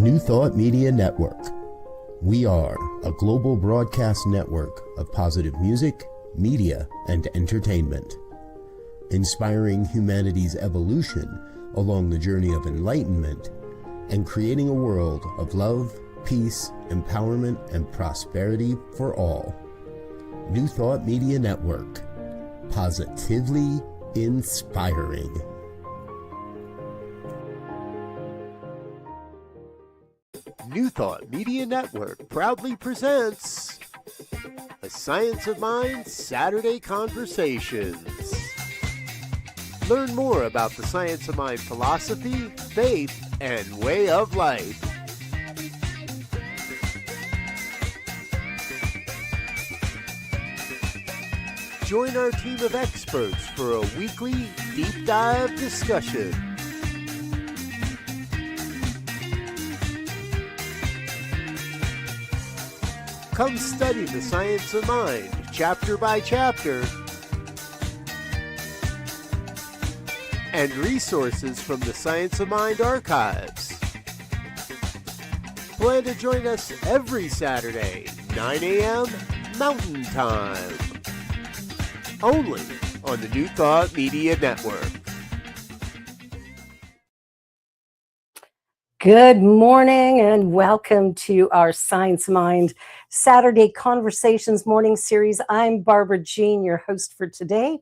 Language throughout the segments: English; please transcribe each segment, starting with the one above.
New Thought Media Network. We are a global broadcast network of positive music, media, and entertainment, inspiring humanity's evolution along the journey of enlightenment and creating a world of love, peace, empowerment, and prosperity for all. New Thought Media Network. Positively inspiring. New Thought Media Network proudly presents A Science of Mind Saturday Conversations. Learn more about the Science of Mind philosophy, faith, and way of life. Join our team of experts for a weekly deep dive discussion. Come study the science of mind, chapter by chapter, and resources from the Science of Mind archives. Plan to join us every Saturday, 9 a.m. Mountain Time. Only on the New Thought Media Network. Good morning and welcome to our Science Mind Saturday Conversations morning series. I'm Barbara Jean, your host for today,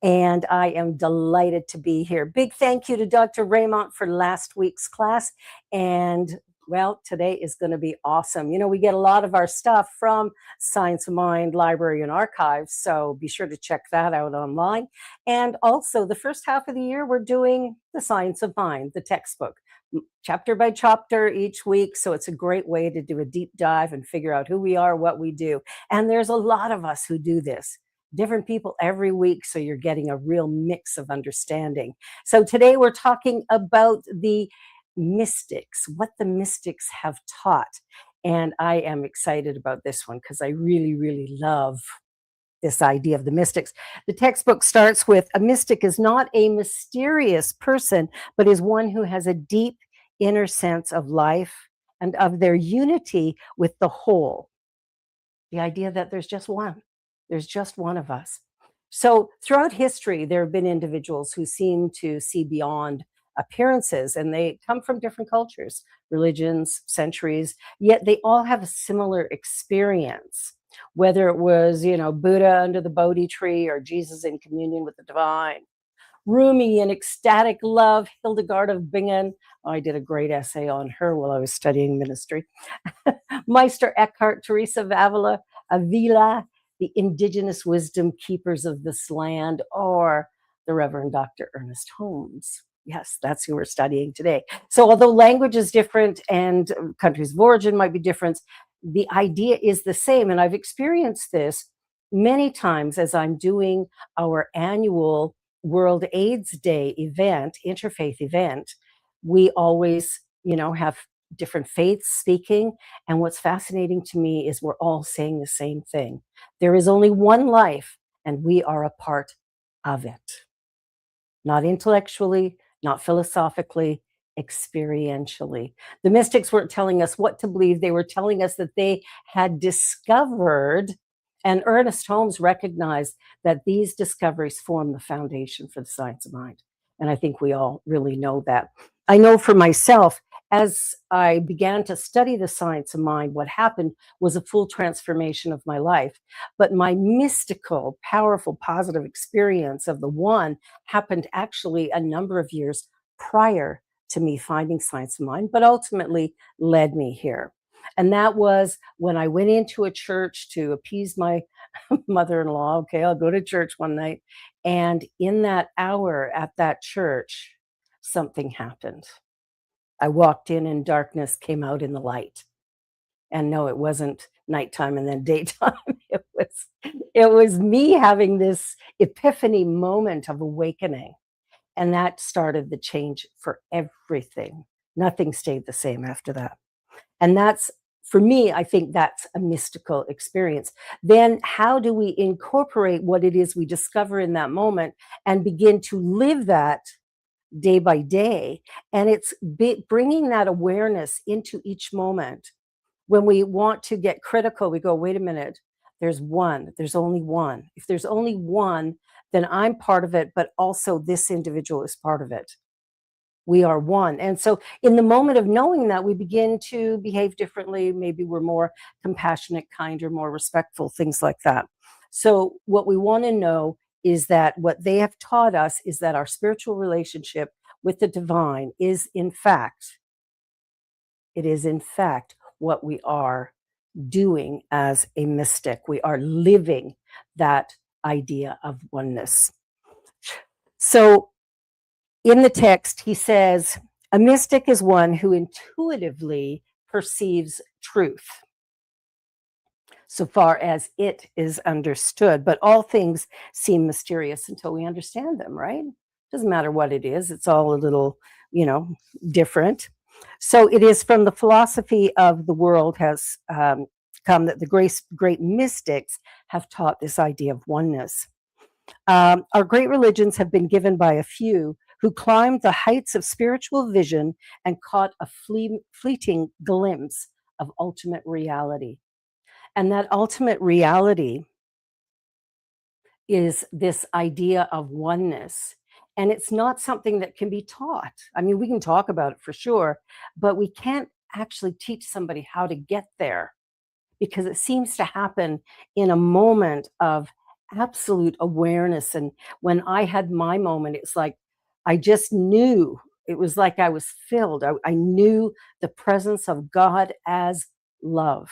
and I am delighted to be here. Big thank you to Dr. Raymond for last week's class, and well, today is going to be awesome. You know, we get a lot of our stuff from Science of Mind Library and Archives, so be sure to check that out online. And also, the first half of the year, we're doing the Science of Mind, the textbook, chapter by chapter each week. So it's a great way to do a deep dive and figure out who we are, what we do. And there's a lot of us who do this. Different people every week, so you're getting a real mix of understanding. So today we're talking about the mystics, what the mystics have taught. And I am excited about this one because I really, really love this idea of the mystics. The textbook starts with, a mystic is not a mysterious person, but is one who has a deep inner sense of life and of their unity with the whole. The idea that there's just one of us. So throughout history, there have been individuals who seem to see beyond appearances, and they come from different cultures, religions, centuries, yet they all have a similar experience. Whether it was, Buddha under the Bodhi tree or Jesus in communion with the divine, Rumi in ecstatic love, Hildegard of Bingen. Oh, I did a great essay on her while I was studying ministry. Meister Eckhart, Teresa of Avila, the indigenous wisdom keepers of this land, or the Reverend Dr. Ernest Holmes. Yes, that's who we're studying today. So although language is different and countries of origin might be different, the idea is the same. And I've experienced this many times as I'm doing our annual World AIDS Day event, interfaith event. We always, have different faiths speaking. And what's fascinating to me is we're all saying the same thing. There is only one life, and we are a part of it. Not intellectually, not philosophically, experientially. The mystics weren't telling us what to believe. They were telling us that they had discovered, and Ernest Holmes recognized that these discoveries form the foundation for the science of mind. And I think we all really know that. I know for myself, as I began to study the science of mind, what happened was a full transformation of my life. But my mystical, powerful, positive experience of the one happened actually a number of years prior to me finding science of mind, but ultimately led me here. And that was when I went into a church to appease my mother-in-law. Okay, I'll go to church one night. And in that hour at that church, something happened. I walked in darkness came out in the light. And no, it wasn't nighttime and then daytime. It was me having this epiphany moment of awakening. And that started the change for everything. Nothing stayed the same after that. And that's, for me, I think that's a mystical experience. Then how do we incorporate what it is we discover in that moment and begin to live that day by day. And it's bringing that awareness into each moment. When we want to get critical, we go, wait a minute, there's one, there's only one. If there's only one, then I'm part of it, but also this individual is part of it. We are one. And so in the moment of knowing that, we begin to behave differently. Maybe we're more compassionate, kinder, more respectful, things like that. So what we want to know is that what they have taught us is that our spiritual relationship with the divine is in fact, it is in fact what we are doing as a mystic. We are living that idea of oneness. So in the text, he says, a mystic is one who intuitively perceives truth, so far as it is understood. But all things seem mysterious until we understand them, right? Doesn't matter what it is, it's all a little, different. So it is from the philosophy of the world has come that the great mystics have taught this idea of oneness. Our great religions have been given by a few who climbed the heights of spiritual vision and caught a fleeting glimpse of ultimate reality. And that ultimate reality is this idea of oneness. And it's not something that can be taught. I mean, we can talk about it for sure, but we can't actually teach somebody how to get there, because it seems to happen in a moment of absolute awareness. And when I had my moment, it's like I just knew, it was like I was filled. I knew the presence of God as love.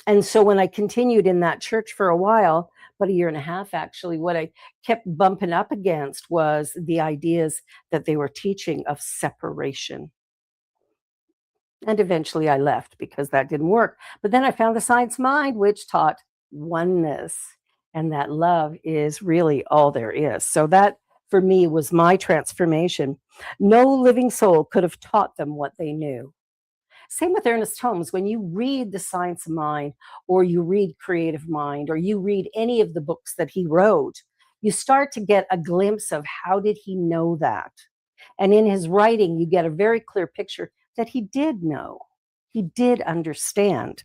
And so when I continued in that church for a while, about a year and a half actually, what I kept bumping up against was the ideas that they were teaching of separation. And eventually I left because that didn't work. But then I found the Science Mind, which taught oneness, and that love is really all there is. So that, for me, was my transformation. No living soul could have taught them what they knew. Same with Ernest Holmes. When you read The Science of Mind, or you read Creative Mind, or you read any of the books that he wrote, you start to get a glimpse of how did he know that. And in his writing, you get a very clear picture that he did know, he did understand.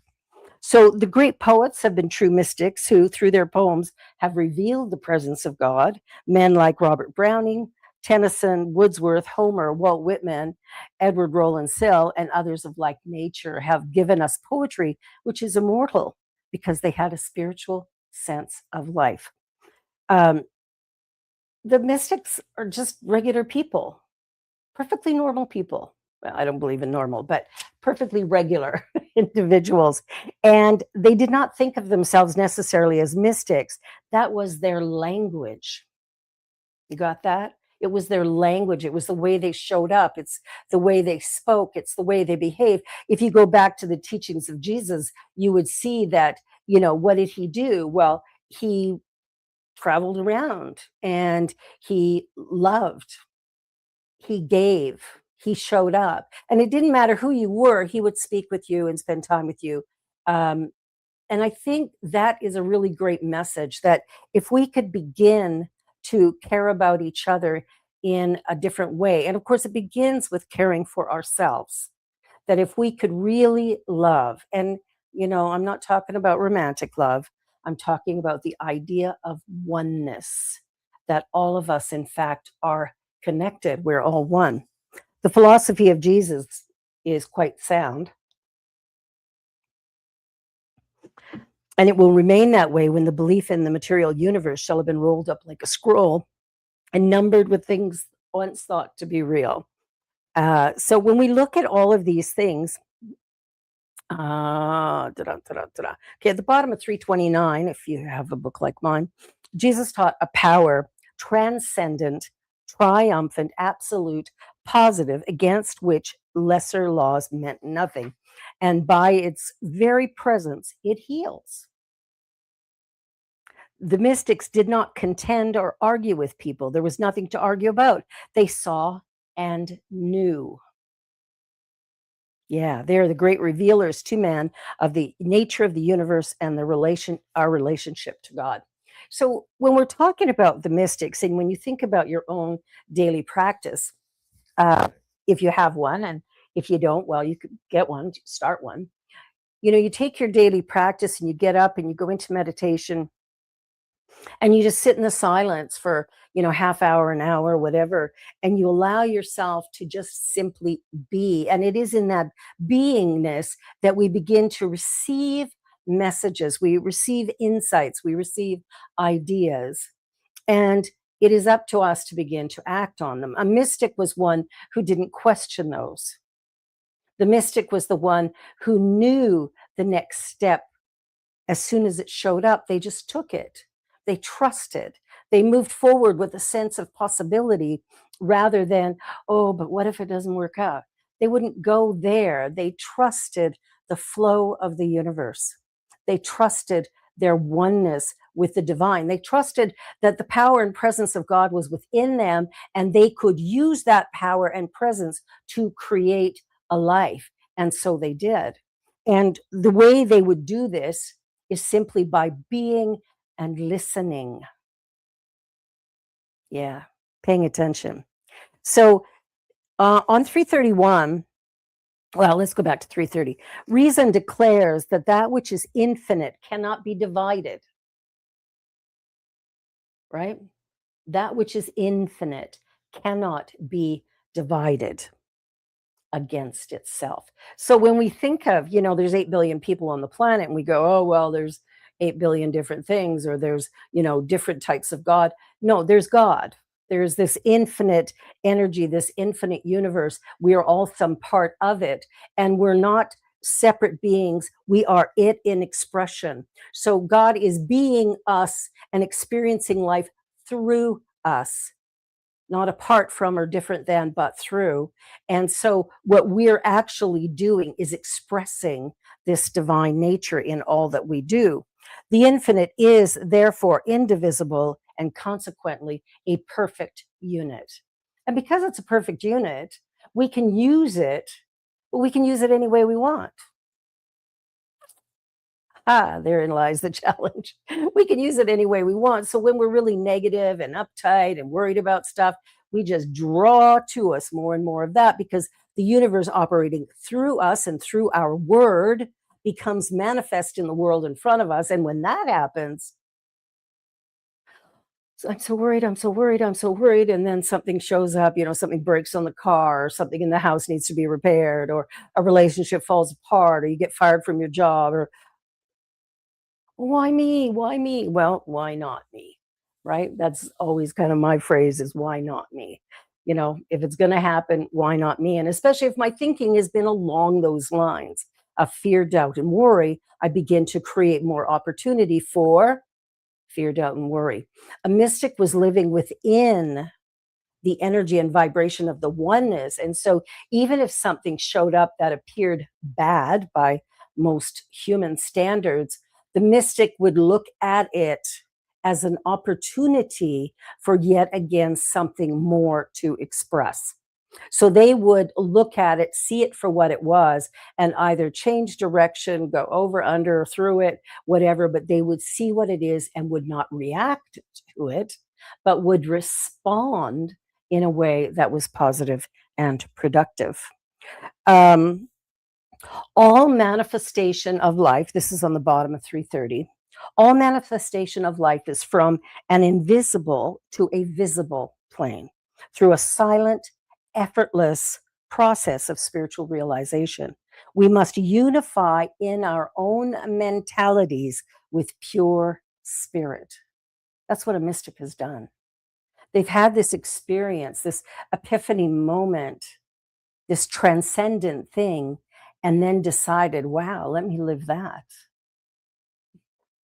So the great poets have been true mystics who, through their poems, have revealed the presence of God. Men like Robert Browning, Tennyson, Wordsworth, Homer, Walt Whitman, Edward Rowland Sill, and others of like nature have given us poetry, which is immortal because they had a spiritual sense of life. The mystics are just regular people, perfectly normal people. Well, I don't believe in normal, but perfectly regular individuals. And they did not think of themselves necessarily as mystics. That was their language. You got that? It was their language. It was the way they showed up. It's the way they spoke. It's the way they behaved. If you go back to the teachings of Jesus, you would see that, what did he do? Well, he traveled around and he loved, he gave, he showed up. And it didn't matter who you were, he would speak with you and spend time with you. And I think that is a really great message, that if we could begin to care about each other in a different way, and of course it begins with caring for ourselves, that if we could really love, and I'm not talking about romantic love, I'm talking about the idea of oneness, that all of us in fact are connected, we're all one. The philosophy of Jesus is quite sound, and it will remain that way when the belief in the material universe shall have been rolled up like a scroll and numbered with things once thought to be real. So when we look at all of these things, okay, at the bottom of 329, if you have a book like mine, Jesus taught a power transcendent, triumphant, absolute, positive, against which lesser laws meant nothing. And by its very presence, it heals. The mystics did not contend or argue with people. There was nothing to argue about. They saw and knew. Yeah, they're the great revealers to man of the nature of the universe and our relationship to God. So when we're talking about the mystics, and when you think about your own daily practice, if you have one, and if you don't, well, you could get one, start one. You take your daily practice and you get up and you go into meditation and you just sit in the silence for, half hour, an hour, whatever, and you allow yourself to just simply be. And it is in that beingness that we begin to receive messages, we receive insights, we receive ideas. And it is up to us to begin to act on them. A mystic was one who didn't question those. The mystic was the one who knew the next step. As soon as it showed up, they just took it. They trusted. They moved forward with a sense of possibility rather than, oh, but what if it doesn't work out? They wouldn't go there. They trusted the flow of the universe. They trusted their oneness with the divine. They trusted that the power and presence of God was within them, and they could use that power and presence to create a life. And so they did. And the way they would do this is simply by being and listening. Yeah, paying attention. So on 331, well, let's go back to 330. Reason declares that which is infinite cannot be divided, right? That which is infinite cannot be divided against itself. So when we think of, there's 8 billion people on the planet and we go, oh, well, there's 8 billion different things, or there's, different types of God. No, there's God. There's this infinite energy, this infinite universe. We are all some part of it, and we're not separate beings. We are it in expression. So God is being us and experiencing life through us, not apart from or different than, but through. And so what we're actually doing is expressing this divine nature in all that we do. The infinite is therefore indivisible and consequently a perfect unit. And because it's a perfect unit, we can use it, but we can use it any way we want. Therein lies the challenge. We can use it any way we want. So when we're really negative and uptight and worried about stuff, we just draw to us more and more of that, because the universe operating through us and through our word becomes manifest in the world in front of us. And when that happens, I'm so worried, I'm so worried, I'm so worried. And then something shows up, something breaks on the car, or something in the house needs to be repaired, or a relationship falls apart, or you get fired from your job, or why me? Why me? Well, why not me? Right? That's always kind of my phrase, is why not me? If it's going to happen, why not me? And especially if my thinking has been along those lines of fear, doubt, and worry, I begin to create more opportunity for fear, doubt, and worry. A mystic was living within the energy and vibration of the oneness. And so even if something showed up that appeared bad by most human standards, the mystic would look at it as an opportunity for yet again something more to express. So they would look at it, see it for what it was, and either change direction, go over, under, through it, whatever, but they would see what it is and would not react to it, but would respond in a way that was positive and productive. All manifestation of life, this is on the bottom of 330, all manifestation of life is from an invisible to a visible plane through a silent, effortless process of spiritual realization. We must unify in our own mentalities with pure spirit. That's what a mystic has done. They've had this experience, this epiphany moment, this transcendent thing, and then decided, wow, let me live that.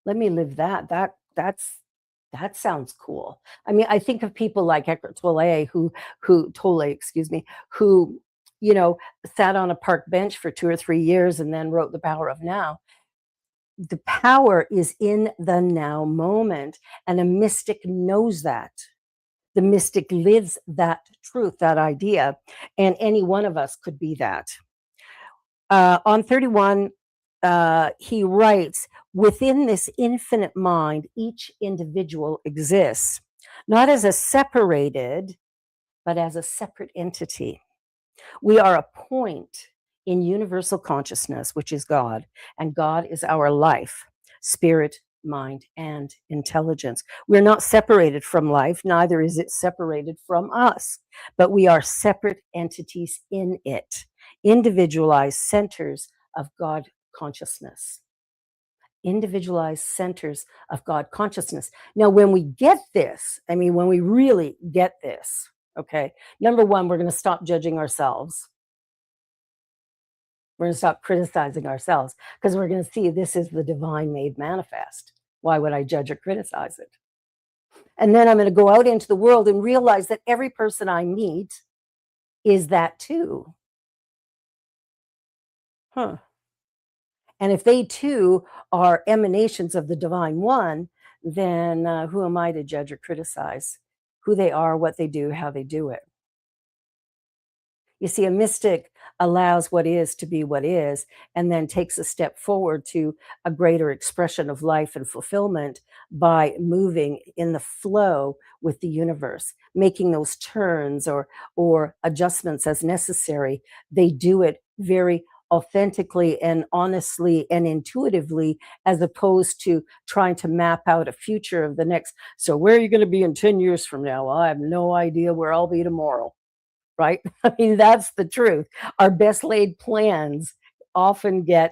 Let me live that. That sounds cool. I mean, I think of people like Eckhart Tolle, who sat on a park bench for 2 or 3 years and then wrote The Power of Now. The power is in the now moment, and a mystic knows that. The mystic lives that truth, that idea, and any one of us could be that. On 31, he writes, within this infinite mind, each individual exists, not as a separated, but as a separate entity. We are a point in universal consciousness, which is God, and God is our life, spirit, mind, and intelligence. We're not separated from life, neither is it separated from us, but we are separate entities in it, individualized centers of God consciousness. Individualized centers of God consciousness. Now, when we get this, I mean, when we really get this, okay, number one, we're going to stop judging ourselves. We're going to stop criticizing ourselves because we're going to see this is the divine made manifest. Why would I judge or criticize it? And then I'm going to go out into the world and realize that every person I meet is that too. Huh. And if they too are emanations of the divine one, then who am I to judge or criticize who they are, what they do, how they do it? You see, a mystic allows what is to be what is, and then takes a step forward to a greater expression of life and fulfillment by moving in the flow with the universe, making those turns or adjustments as necessary. They do it very authentically and honestly and intuitively, as opposed to trying to map out a future of the next. So where are you going to be in 10 years from now? Well, I have no idea where I'll be tomorrow. Right? I mean, that's the truth. Our best laid plans often get,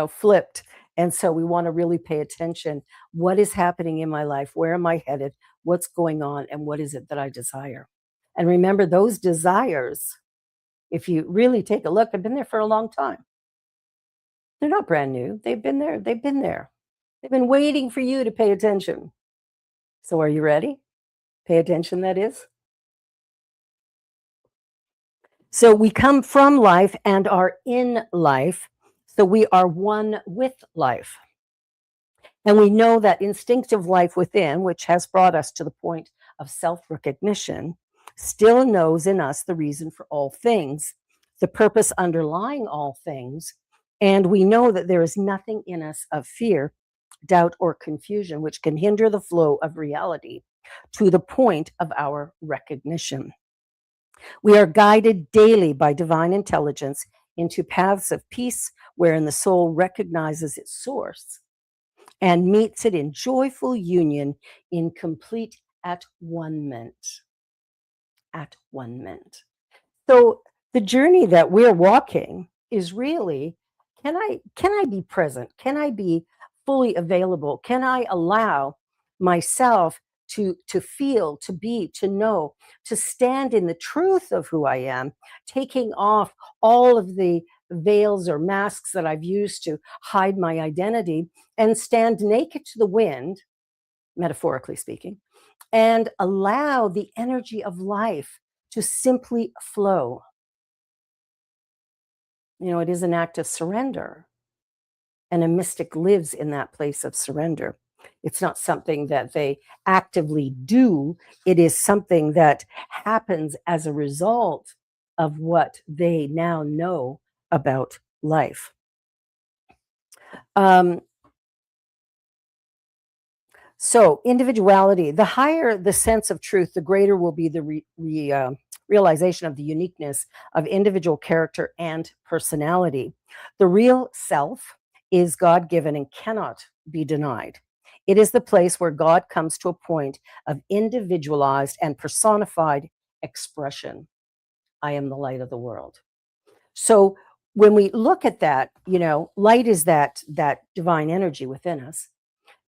flipped. And so we want to really pay attention. What is happening in my life? Where am I headed? What's going on? And what is it that I desire? And remember, those desires, if you really take a look, have been there for a long time. They're not brand new. They've been there. They've been there. They've been waiting for you to pay attention. So are you ready? Pay attention, that is. So we come from life and are in life. So we are one with life. And we know that instinctive life within, which has brought us to the point of self-recognition, still knows in us the reason for all things, the purpose underlying all things. And we know that there is nothing in us of fear, doubt, or confusion which can hinder the flow of reality to the point of our recognition. We are guided daily by divine intelligence into paths of peace, wherein the soul recognizes its source and meets it in joyful union in complete at-one-ment. At-one-ment. So the journey that we're walking is really, can I be present? Can I be fully available? Can I allow myself to feel, to be, to know, to stand in the truth of who I am, taking off all of the veils or masks that I've used to hide my identity, and stand naked to the wind, metaphorically speaking, and allow the energy of life to simply flow. It is an act of surrender. And a mystic lives in that place of surrender. It's not something that they actively do. It is something that happens as a result of what they now know about life. So individuality, the higher the sense of truth, the greater will be the realization of the uniqueness of individual character and personality. The real self is God-given and cannot be denied. It is the place where God comes to a point of individualized and personified expression. I am the light of the world. So when we look at that, light is that divine energy within us.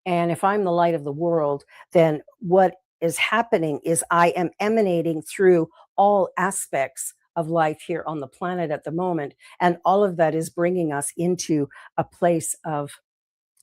And if I'm the light of the world, then what is happening is I am emanating through all aspects of life here on the planet at the moment. And all of that is bringing us into a place of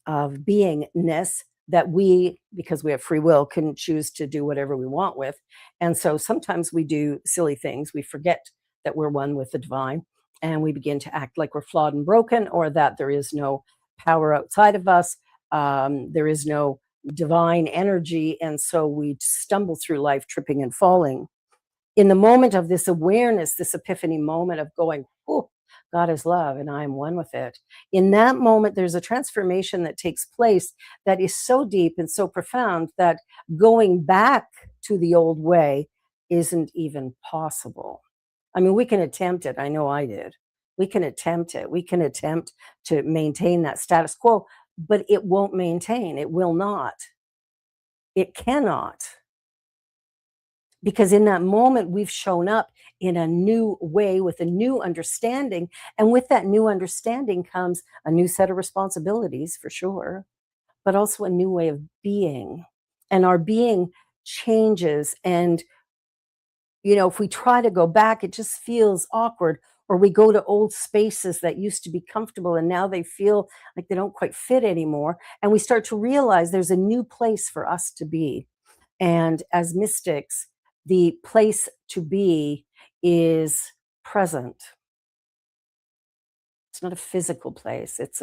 beingness that we, because we have free will, can choose to do whatever we want with. And so sometimes we do silly things. We forget that we're one with the divine, and we begin to act like we're flawed and broken, or that there is no power outside of us. There is no divine energy. And so we stumble through life tripping and falling. In the moment of this awareness, this epiphany moment of going, oh, God is love, and I am one with it. In that moment, there's a transformation that takes place that is so deep and so profound that going back to the old way isn't even possible. I mean, we can attempt it. I know I did. We can attempt it. We can attempt to maintain that status quo, but it won't maintain. It will not. It cannot. Because in that moment, we've shown up in a new way with a new understanding. And with that new understanding comes a new set of responsibilities, for sure, but also a new way of being. And our being changes. And, if we try to go back, it just feels awkward. Or we go to old spaces that used to be comfortable and now they feel like they don't quite fit anymore. And we start to realize there's a new place for us to be. And as mystics, the place to be is present. It's not a physical place. It's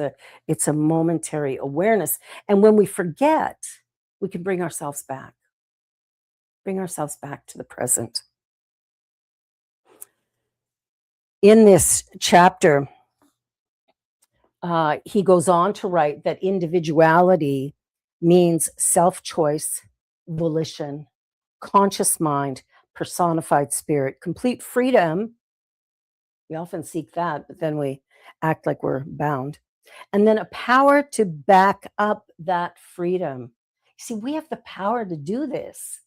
a momentary awareness. And when we forget, we can bring ourselves back. Bring ourselves back to the present. In this chapter, he goes on to write that individuality means self-choice, volition, conscious mind, personified spirit, complete freedom. We often seek that, but then we act like we're bound. And then a power to back up that freedom. See, we have the power to do this.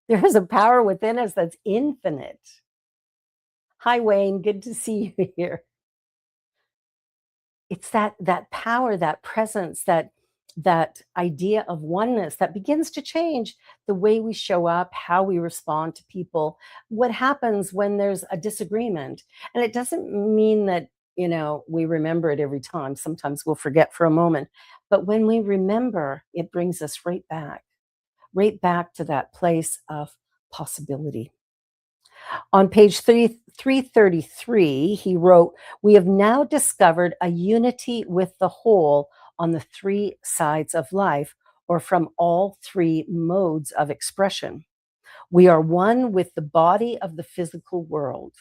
There is a power within us that's infinite. Hi, Wayne. Good to see you here. It's that power, that presence, that idea of oneness that begins to change the way we show up, how we respond to people, what happens when there's a disagreement. And it doesn't mean that, we remember it every time. Sometimes we'll forget for a moment. But when we remember, it brings us right back to that place of possibility. On page 333, he wrote, "We have now discovered a unity with the whole on the three sides of life, or from all three modes of expression. We are one with the body of the physical world,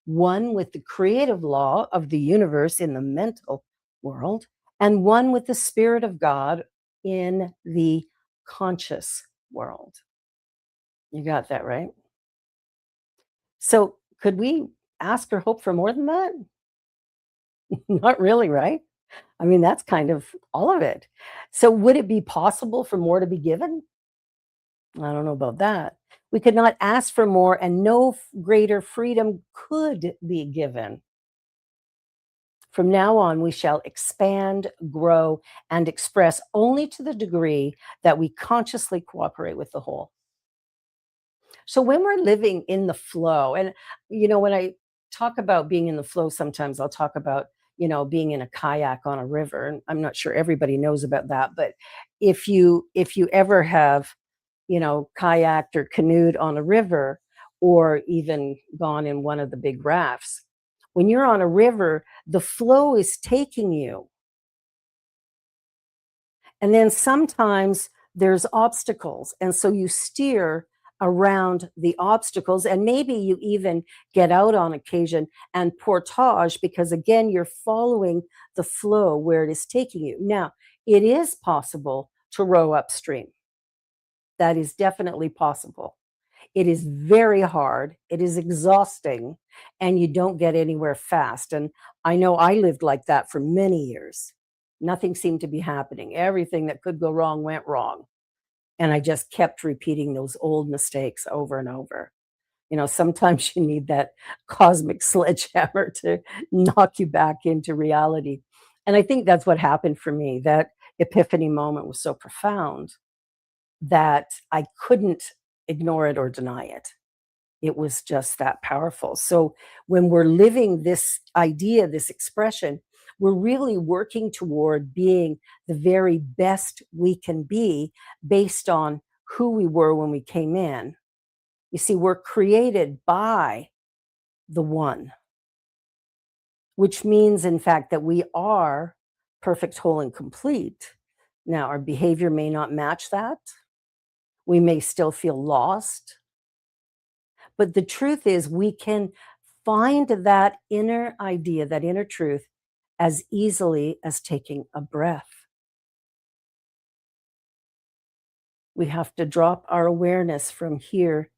one with the creative law of the universe in the mental world, and one with the Spirit of God in the conscious world." You got that, right? So could we ask or hope for more than that? Not really, right? I mean, that's kind of all of it. So would it be possible for more to be given? I don't know about that. We could not ask for more, and no greater freedom could be given. From now on, we shall expand, grow, and express only to the degree that we consciously cooperate with the whole. So when we're living in the flow, and when I talk about being in the flow, sometimes I'll talk about, being in a kayak on a river. And I'm not sure everybody knows about that, but if you ever have, kayaked or canoed on a river, or even gone in one of the big rafts, when you're on a river, the flow is taking you. And then sometimes there's obstacles. And so you steer around the obstacles. And maybe you even get out on occasion and portage, because again, you're following the flow where it is taking you. Now, it is possible to row upstream. That is definitely possible. It is very hard. It is exhausting, and you don't get anywhere fast. And I know I lived like that for many years. Nothing seemed to be happening. Everything that could go wrong went wrong. And I just kept repeating those old mistakes over and over. Sometimes you need that cosmic sledgehammer to knock you back into reality. And I think that's what happened for me. That epiphany moment was so profound that I couldn't ignore it or deny it. It was just that powerful. So when we're living this idea, this expression, we're really working toward being the very best we can be based on who we were when we came in. You see, we're created by the one, which means, in fact, that we are perfect, whole, and complete. Now, our behavior may not match that. We may still feel lost. But the truth is, we can find that inner idea, that inner truth, as easily as taking a breath. We have to drop our awareness from here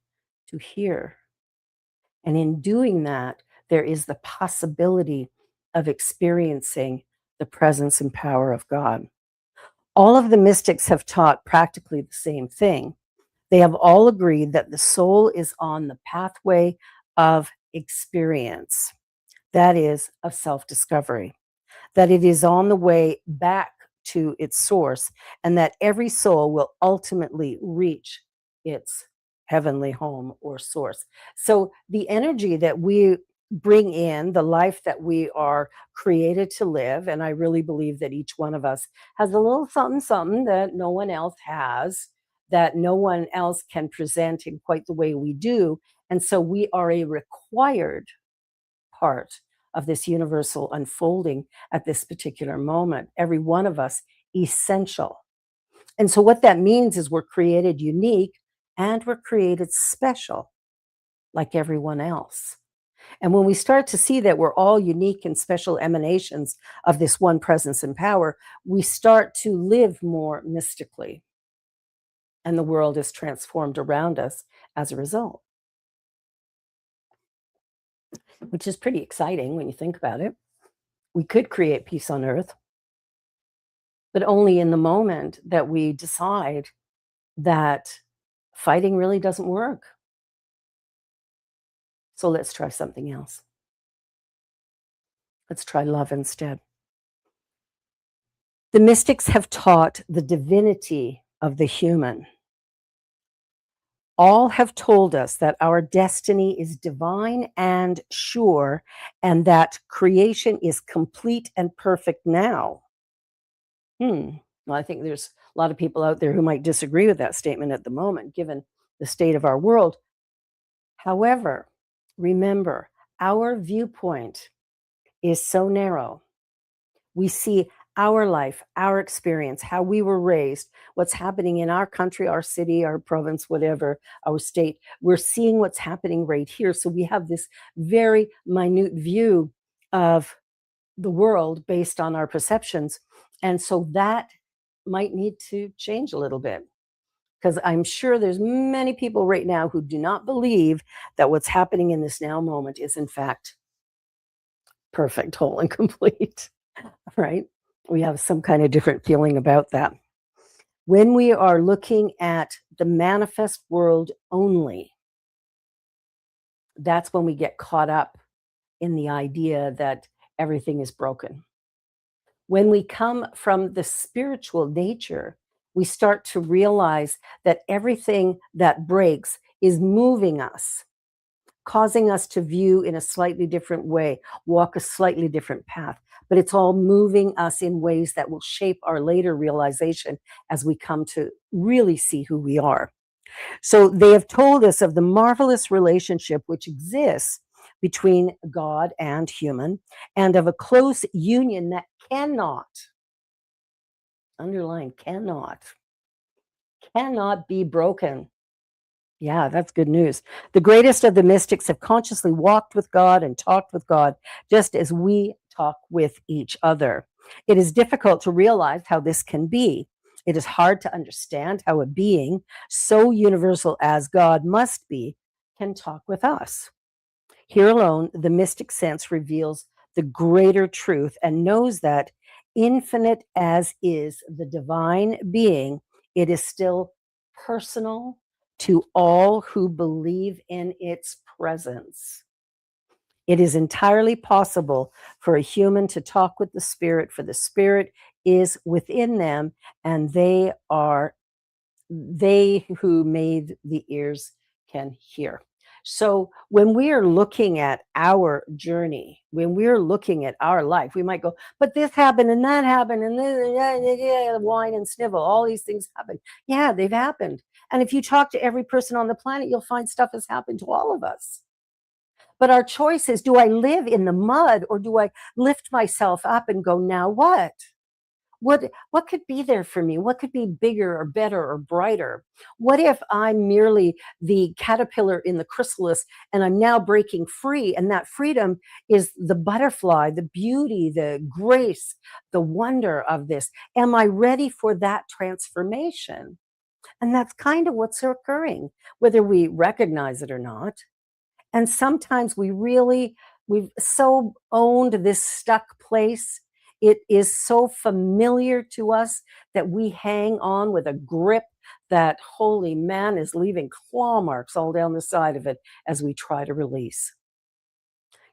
to here. And in doing that, there is the possibility of experiencing the presence and power of God. All of the mystics have taught practically the same thing. They have all agreed that the soul is on the pathway of experience, that is, of self discovery, that it is on the way back to its source, and that every soul will ultimately reach its heavenly home or source. So, the energy that we bring in, the life that we are created to live, and I really believe that each one of us has a little something, something that no one else has, that no one else can present in quite the way we do. And so, we are a required part of this universal unfolding at this particular moment. Every one of us essential. And so what that means is we're created unique and we're created special like everyone else. And when we start to see that we're all unique and special emanations of this one presence and power, we start to live more mystically. And the world is transformed around us as a result, which is pretty exciting when you think about it. We could create peace on earth, but only in the moment that we decide that fighting really doesn't work. So let's try something else. Let's try love instead. The mystics have taught the divinity of the human. All have told us that our destiny is divine and sure, and that creation is complete and perfect now. Well, I think there's a lot of people out there who might disagree with that statement at the moment, given the state of our world. However, remember, our viewpoint is so narrow. We see our life, our experience, how we were raised, what's happening in our country, our city, our province, whatever, our state. We're seeing what's happening right here. So we have this very minute view of the world based on our perceptions. And so that might need to change a little bit, because I'm sure there's many people right now who do not believe that what's happening in this now moment is in fact perfect, whole, and complete, right? We have some kind of different feeling about that. When we are looking at the manifest world only, that's when we get caught up in the idea that everything is broken. When we come from the spiritual nature, we start to realize that everything that breaks is moving us, causing us to view in a slightly different way, walk a slightly different path. But it's all moving us in ways that will shape our later realization as we come to really see who we are. So they have told us of the marvelous relationship which exists between God and human, and of a close union that cannot, underline cannot be broken. Yeah, that's good news. The greatest of the mystics have consciously walked with God and talked with God, just as we talk with each other. It is difficult to realize how this can be. It is hard to understand how a being so universal as God must be can talk with us. Here alone, the mystic sense reveals the greater truth and knows that, infinite as is the divine being, it is still personal to all who believe in its presence. It is entirely possible for a human to talk with the spirit, for the spirit is within them, and they who made the ears can hear. So when we are looking at our journey, when we're looking at our life, we might go, but this happened and that happened and this, whine and snivel, all these things happen. Yeah, they've happened. And if you talk to every person on the planet, you'll find stuff has happened to all of us. But our choice is, do I live in the mud or do I lift myself up and go, now what? What could be there for me? What could be bigger or better or brighter? What if I'm merely the caterpillar in the chrysalis and I'm now breaking free, and that freedom is the butterfly, the beauty, the grace, the wonder of this? Am I ready for that transformation? And that's kind of what's occurring, whether we recognize it or not. And sometimes we've so owned this stuck place. It is so familiar to us that we hang on with a grip that, holy man, is leaving claw marks all down the side of it as we try to release.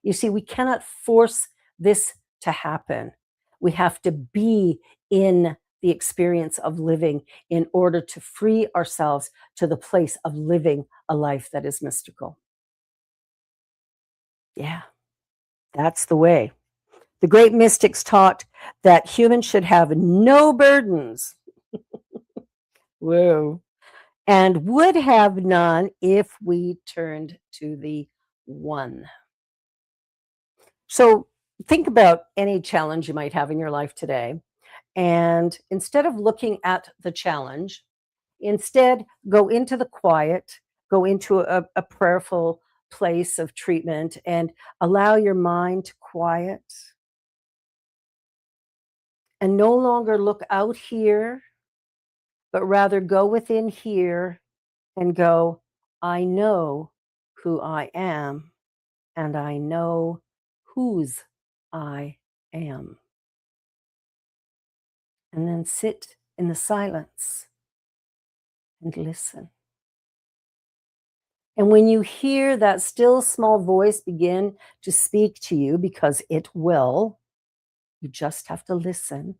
You see, we cannot force this to happen. We have to be in the experience of living in order to free ourselves to the place of living a life that is mystical. Yeah, that's the way. The great mystics taught that humans should have no burdens. Whoa. And would have none if we turned to the one. So think about any challenge you might have in your life today. And instead of looking at the challenge, instead go into the quiet, go into a prayerful place of treatment and allow your mind to quiet and no longer look out here, but rather go within here and go, I know who I am and I know whose I am. And then sit in the silence and listen. And when you hear that still small voice begin to speak to you, because it will, you just have to listen.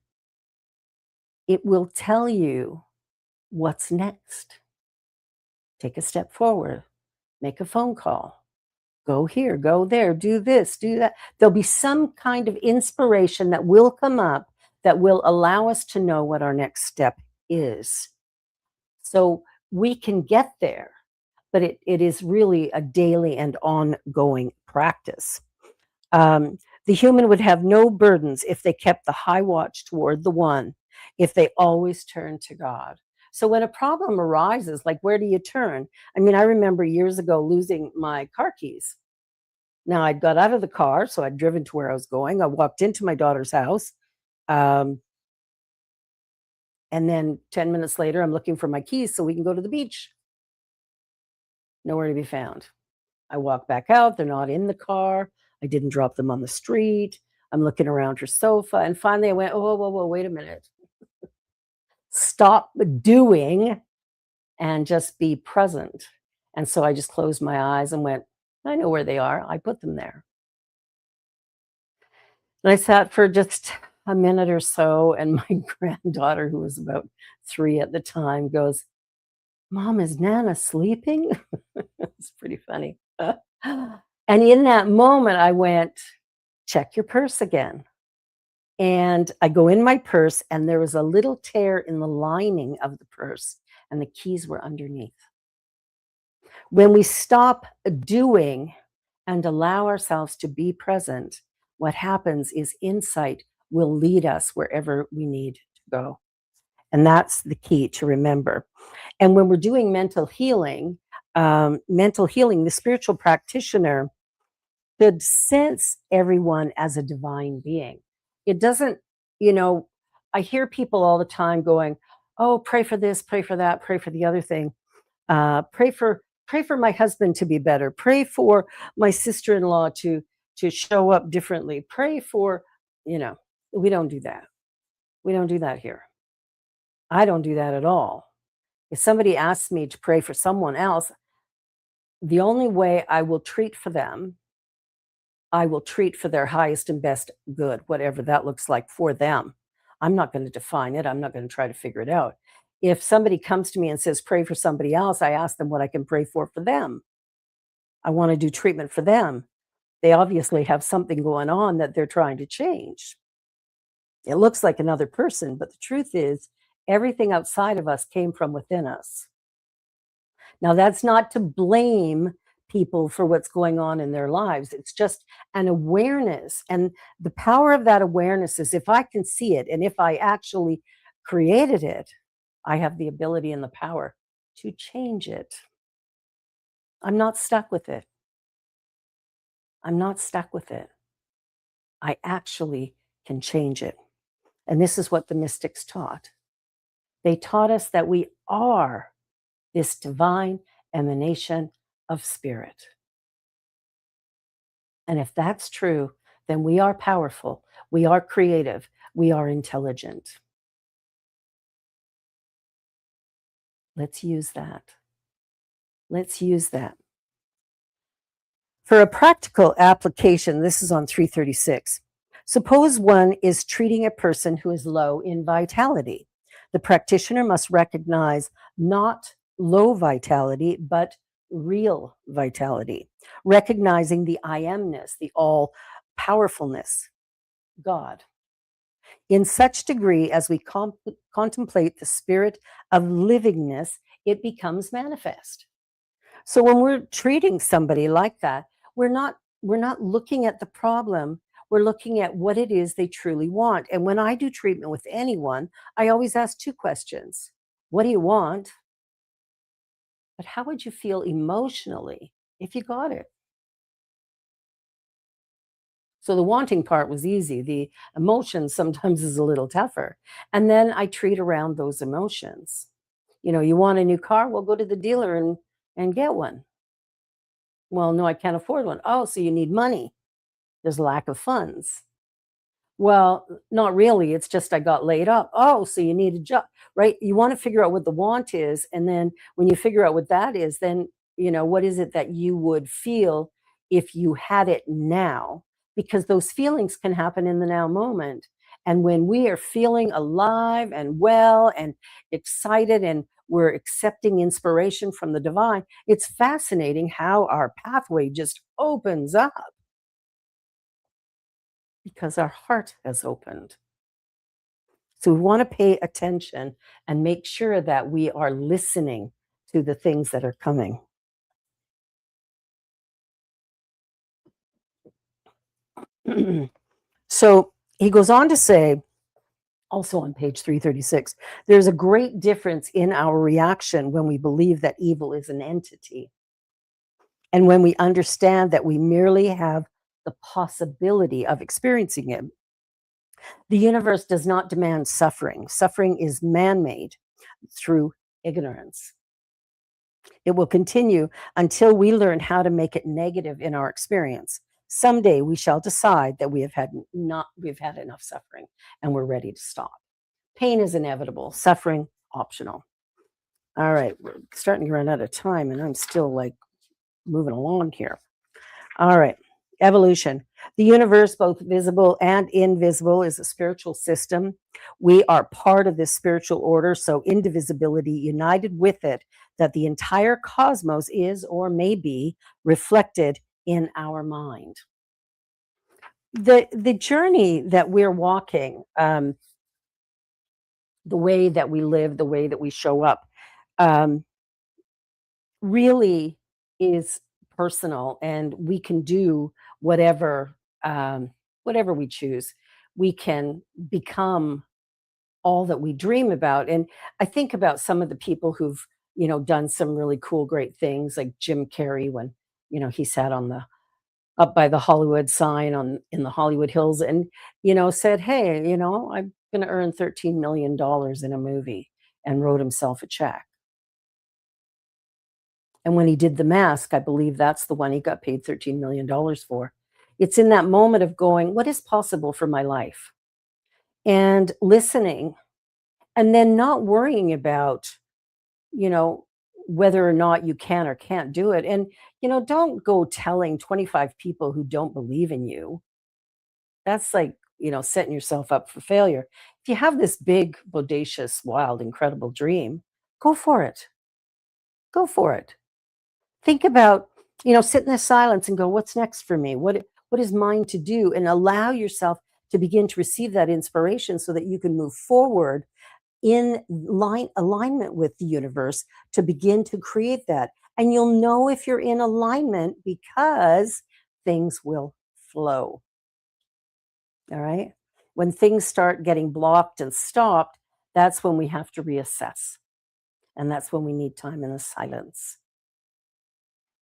It will tell you what's next. Take a step forward, make a phone call, go here, go there, do this, do that. There'll be some kind of inspiration that will come up that will allow us to know what our next step is. So we can get there, but it is really a daily and ongoing practice. The human would have no burdens if they kept the high watch toward the one, if they always turned to God. So when a problem arises, like where do you turn? I mean, I remember years ago losing my car keys. Now I'd got out of the car, so I'd driven to where I was going. I walked into my daughter's house. Um, and then 10 minutes later, I'm looking for my keys so we can go to the beach. Nowhere to be found. I walk back out. They're not in the car. I didn't drop them on the street. I'm looking around her sofa. And finally I went, oh, whoa, wait a minute. Stop doing and just be present. And so I just closed my eyes and went, I know where they are. I put them there. And I sat for just a minute or so. And my granddaughter, who was about 3 at the time, goes, Mom, is Nana sleeping? It's pretty funny. And in that moment, I went, check your purse again. And I go in my purse, and there was a little tear in the lining of the purse, and the keys were underneath. When we stop doing and allow ourselves to be present, what happens is insight will lead us wherever we need to go. And that's the key to remember. And when we're doing mental healing, the spiritual practitioner should sense everyone as a divine being. It doesn't, I hear people all the time going, oh, pray for this, pray for that, pray for the other thing. Pray for my husband to be better. Pray for my sister-in-law to show up differently. Pray for, we don't do that. We don't do that here. I don't do that at all. If somebody asks me to pray for someone else, the only way I will treat for them, I will treat for their highest and best good, whatever that looks like for them. I'm not going to define it. I'm not going to try to figure it out. If somebody comes to me and says, pray for somebody else, I ask them what I can pray for them. I want to do treatment for them. They obviously have something going on that they're trying to change. It looks like another person, but the truth is, everything outside of us came from within us. Now, that's not to blame people for what's going on in their lives. It's just an awareness. And the power of that awareness is if I can see it and if I actually created it, I have the ability and the power to change it. I'm not stuck with it. I'm not stuck with it. I actually can change it. And this is what the mystics taught. They taught us that we are this divine emanation of spirit. And if that's true, then we are powerful, we are creative, we are intelligent. Let's use that. Let's use that. For a practical application, this is on 336. Suppose one is treating a person who is low in vitality. The practitioner must recognize not low vitality, but real vitality, recognizing the I amness, the all powerfulness, God. In such degree as we contemplate the spirit of livingness, it becomes manifest. So when we're treating somebody like that, we're not looking at the problem. We're looking at what it is they truly want. And when I do treatment with anyone, I always ask two questions. What do you want? But how would you feel emotionally if you got it? So the wanting part was easy. The emotion sometimes is a little tougher. And then I treat around those emotions. You want a new car? Well, go to the dealer and get one. Well, no, I can't afford one. Oh, so you need money. There's lack of funds. Well, not really. It's just I got laid up. Oh, so you need a job, right? You want to figure out what the want is. And then when you figure out what that is, then, what is it that you would feel if you had it now? Because those feelings can happen in the now moment. And when we are feeling alive and well and excited and we're accepting inspiration from the divine, it's fascinating how our pathway just opens up because our heart has opened. So we want to pay attention and make sure that we are listening to the things that are coming. So he goes on to say, also on page 336, there's a great difference in our reaction when we believe that evil is an entity and when we understand that we merely have the possibility of experiencing it. The universe does not demand suffering. Suffering is man-made through ignorance. It will continue until we learn how to make it negative in our experience. Someday we shall decide that we've had enough suffering and we're ready to stop. Pain is inevitable, suffering optional. All right, we're starting to run out of time and I'm still moving along here. All right, evolution. The universe, both visible and invisible, is a spiritual system. We are part of this spiritual order, so indivisibility united with it, that the entire cosmos is or may be reflected in our mind. The journey that we're walking, the way that we live, the way that we show up, really is personal, and we can do whatever whatever we choose. We can become all that we dream about. And I think about some of the people who've done some really cool, great things, like Jim Carrey, when he sat on the up by the Hollywood sign in the Hollywood Hills and said, hey, I'm going to earn $13 million in a movie, and wrote himself a check. And when he did The Mask, I believe that's the one he got paid $13 million for. It's in that moment of going, what is possible for my life? And listening, and then not worrying about, whether or not you can or can't do it. And, don't go telling 25 people who don't believe in you. That's like, setting yourself up for failure. If you have this big, bodacious, wild, incredible dream, go for it. Go for it. Think about, sit in the silence and go, what's next for me? What is mine to do? And allow yourself to begin to receive that inspiration so that you can move forward in alignment with the universe to begin to create that. And you'll know if you're in alignment because things will flow. All right. When things start getting blocked and stopped, that's when we have to reassess. And that's when we need time in the silence.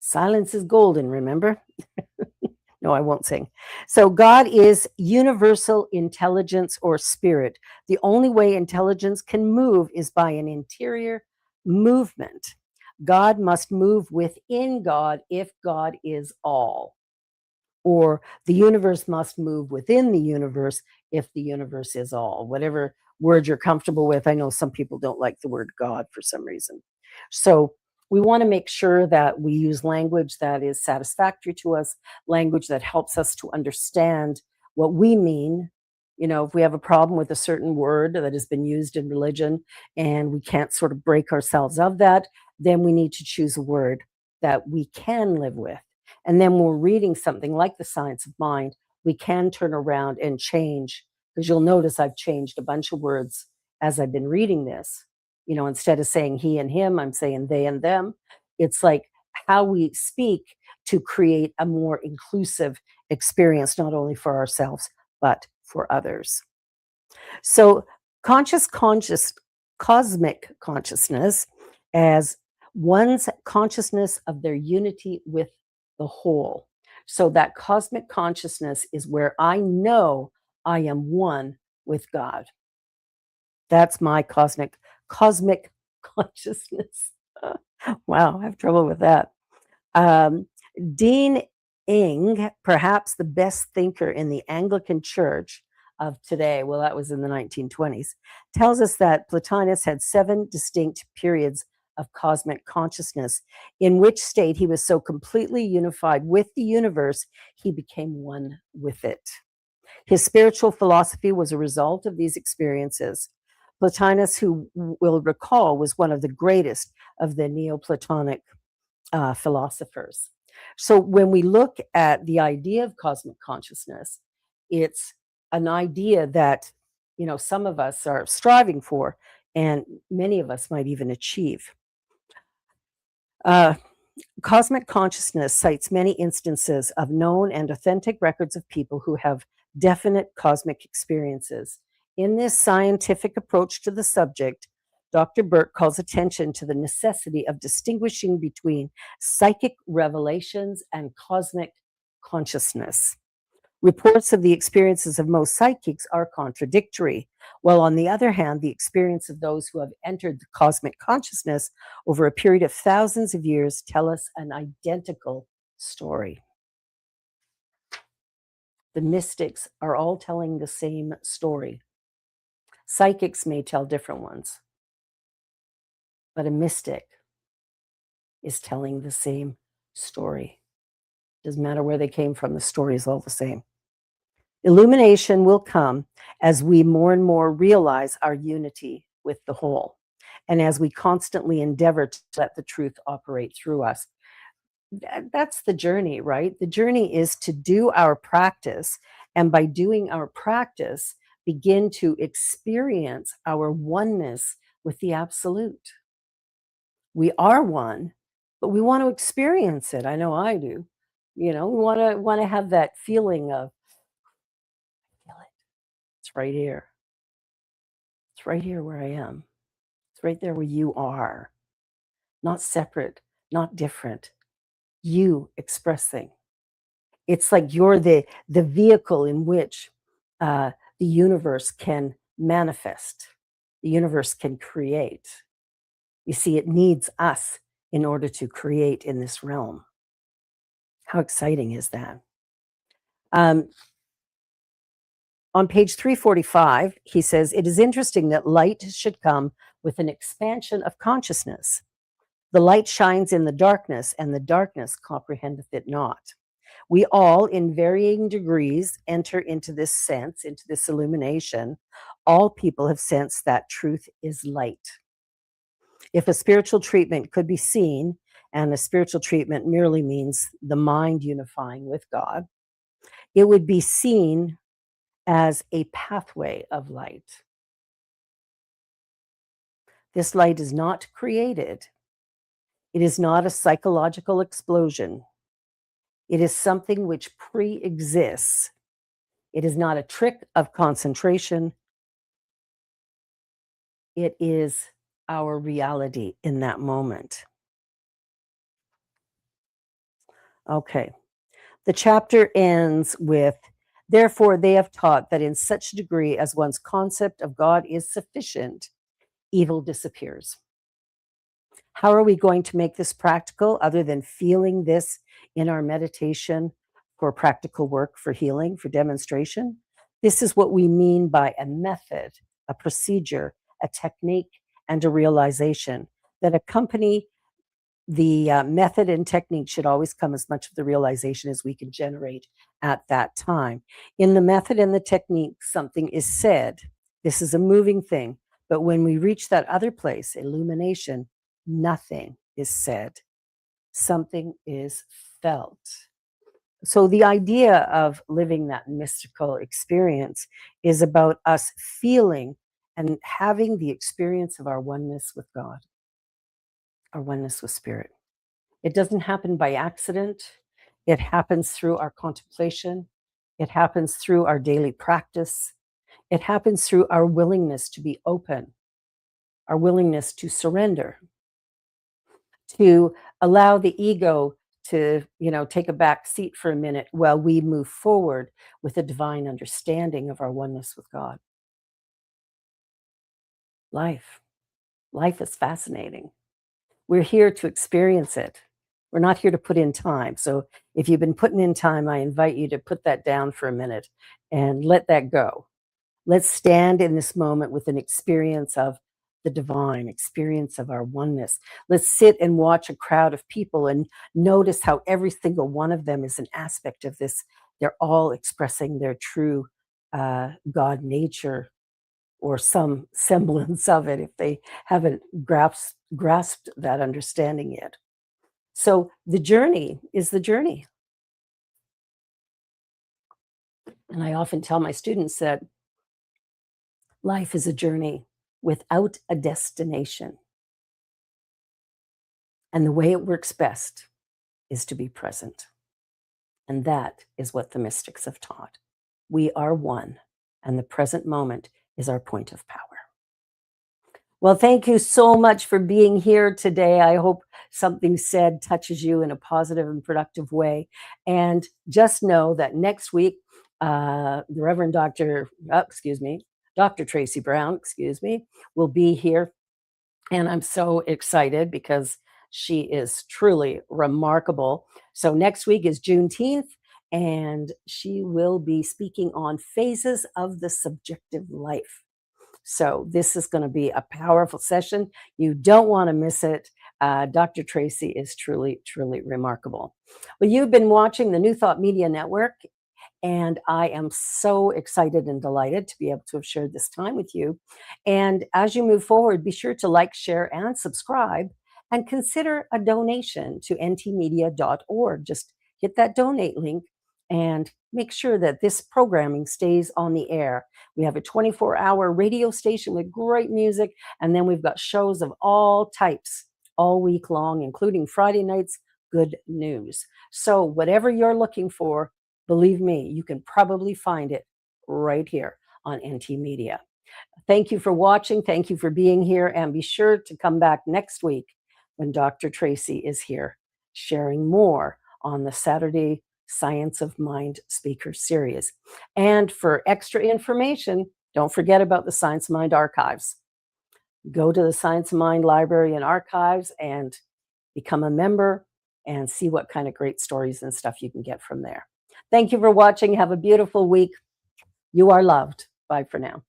Silence is golden, remember? No, I won't sing. So, God is universal intelligence or spirit. The only way intelligence can move is by an interior movement. God must move within God if God is all. Or the universe must move within the universe if the universe is all. Whatever word you're comfortable with. I know some people don't like the word God for some reason. So we want to make sure that we use language that is satisfactory to us, language that helps us to understand what we mean. You know, if we have a problem with a certain word that has been used in religion and we can't sort of break ourselves of that, then we need to choose a word that we can live with. And then when we're reading something like the science of mind, we can turn around and change, because you'll notice I've changed a bunch of words as I've been reading this. You know, instead of saying he and him, I'm saying they and them. It's like how we speak to create a more inclusive experience, not only for ourselves, but for others. So cosmic consciousness as one's consciousness of their unity with the whole. So that cosmic consciousnness is where I know I am one with God. That's my cosmic consciousness. Wow, I have trouble with that. Dean Ing, perhaps the best thinker in the Anglican Church of today, well, that was in the 1920s, tells us that Plotinus had 7 distinct periods of cosmic consciousness, in which state he was so completely unified with the universe, he became one with it. His spiritual philosophy was a result of these experiences. Plotinus, who will recall, was one of the greatest of the Neoplatonic philosophers. So when we look at the idea of cosmic consciousness, it's an idea that, you know, some of us are striving for, and many of us might even achieve. Cosmic consciousness cites many instances of known and authentic records of people who have definite cosmic experiences. In this scientific approach to the subject, Dr. Burke calls attention to the necessity of distinguishing between psychic revelations and cosmic consciousness. Reports of the experiences of most psychics are contradictory, while on the other hand, the experience of those who have entered the cosmic consciousness over a period of thousands of years tell us an identical story. The mystics are all telling the same story. Psychics may tell different ones, but a mystic is telling the same story. Doesn't matter where they came from, the story is all the same. Illumination will come as we more and more realize our unity with the whole, and as we constantly endeavor to let the truth operate through us. That's the journey, right? The journey is to do our practice, and by doing our practice, begin to experience our oneness with the absolute. We are one, but we want to experience it. I know I do. You know, we want to have that feeling of, feel it. It's right here. It's right here where I am. It's right there where you are. Not separate, not different. You expressing. It's like you're the vehicle in which the universe can manifest. The universe can create. You see, it needs us in order to create in this realm. How exciting is that? On page 345, he says, it is interesting that light should come with an expansion of consciousness. The light shines in the darkness, and the darkness comprehendeth it not. We all, in varying degrees, enter into this sense, into this illumination. All people have sensed that truth is light. If a spiritual treatment could be seen, and a spiritual treatment merely means the mind unifying with God, it would be seen as a pathway of light. This light is not created. It is not a psychological explosion. It is something which pre-exists. It is not a trick of concentration. It is our reality in that moment. Okay. The chapter ends with, therefore, they have taught that in such a degree as one's concept of God is sufficient, evil disappears. How are we going to make this practical other than feeling this in our meditation for practical work, for healing, for demonstration? This is what we mean by a method, a procedure, a technique, and a realization that accompany the method and technique should always come as much of the realization as we can generate at that time. In the method and the technique, something is said. This is a moving thing. But when we reach that other place, illumination, nothing is said. Something is felt. So the idea of living that mystical experience is about us feeling and having the experience of our oneness with God, our oneness with Spirit. It doesn't happen by accident. It happens through our contemplation. It happens through our daily practice. It happens through our willingness to be open, our willingness to surrender, to allow the ego to, take a back seat for a minute while we move forward with a divine understanding of our oneness with God. Life is fascinating. We're here to experience it. We're not here to put in time. So if you've been putting in time, I invite you to put that down for a minute and let that go. Let's stand in this moment with an experience of the divine, experience of our oneness. Let's sit and watch a crowd of people and notice how every single one of them is an aspect of this. They're all expressing their true God nature, or some semblance of it, if they haven't grasped that understanding yet. So the journey is the journey. And I often tell my students that life is a journey without a destination. And the way it works best is to be present. And that is what the mystics have taught. We are one, and the present moment is our point of power. Well, thank you so much for being here today. I hope something said touches you in a positive and productive way. And just know that next week, the Reverend Dr. Tracy Brown, will be here. And I'm so excited because she is truly remarkable. So next week is Juneteenth, and she will be speaking on phases of the subjective life. So this is going to be a powerful session. You don't want to miss it. Dr. Tracy is truly, truly remarkable. Well, you've been watching the New Thought Media Network, and I am so excited and delighted to be able to have shared this time with you. And as you move forward, be sure to like, share, and subscribe, and consider a donation to ntmedia.org. Just hit that donate link and make sure that this programming stays on the air. We have a 24-hour radio station with great music, and then we've got shows of all types all week long, including Friday nights, good news. So whatever you're looking for, believe me, you can probably find it right here on NT Media. Thank you for watching. Thank you for being here. And be sure to come back next week when Dr. Tracy is here sharing more on the Saturday Science of Mind speaker series. And for extra information, don't forget about the Science of Mind archives. Go to the Science of Mind Library and Archives and become a member and see what kind of great stories and stuff you can get from there. Thank you for watching. Have a beautiful week. You are loved. Bye for now.